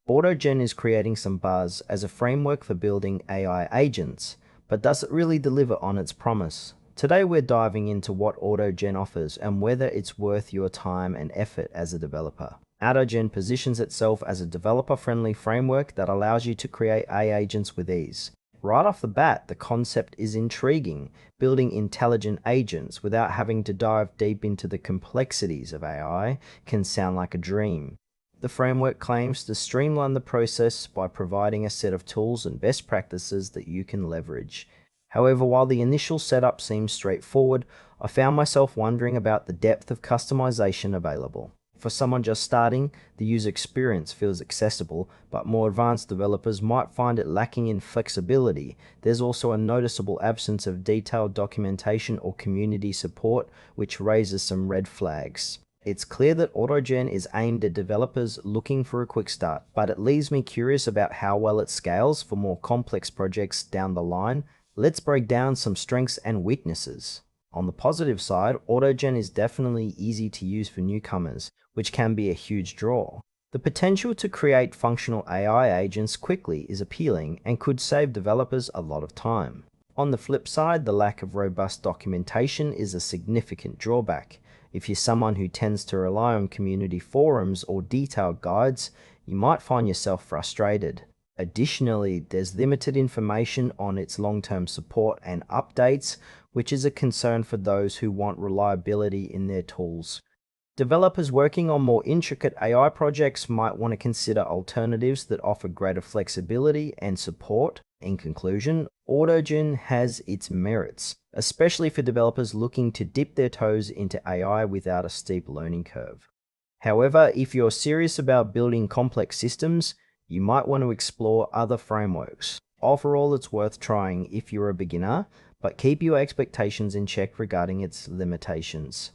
AutoGen is creating some buzz as a framework for building AI agents, but does it really deliver on its promise? Today we're diving into what AutoGen offers and whether it's worth your time and effort as a developer. AutoGen positions itself as a developer-friendly framework that allows you to create AI agents with ease. Right off the bat, the concept is intriguing, building intelligent agents without having to dive deep into the complexities of AI can sound like a dream. The framework claims to streamline the process by providing a set of tools and best practices that you can leverage. However, while the initial setup seems straightforward, I found myself wondering about the depth of customization available. For someone just starting, the user experience feels accessible, but more advanced developers might find it lacking in flexibility. There's also a noticeable absence of detailed documentation or community support, which raises some red flags. It's clear that AutoGen is aimed at developers looking for a quick start, but it leaves me curious about how well it scales for more complex projects down the line. Let's break down some strengths and weaknesses. On the positive side, AutoGen is definitely easy to use for newcomers, which can be a huge draw. The potential to create functional AI agents quickly is appealing and could save developers a lot of time. On the flip side, the lack of robust documentation is a significant drawback. If you're someone who tends to rely on community forums or detailed guides, you might find yourself frustrated. Additionally, there's limited information on its long-term support and updates, which is a concern for those who want reliability in their tools. Developers working on more intricate AI projects might want to consider alternatives that offer greater flexibility and support. In conclusion, AutoGen has its merits, especially for developers looking to dip their toes into AI without a steep learning curve. However, if you're serious about building complex systems, you might want to explore other frameworks. Overall, it's worth trying if you're a beginner, but keep your expectations in check regarding its limitations.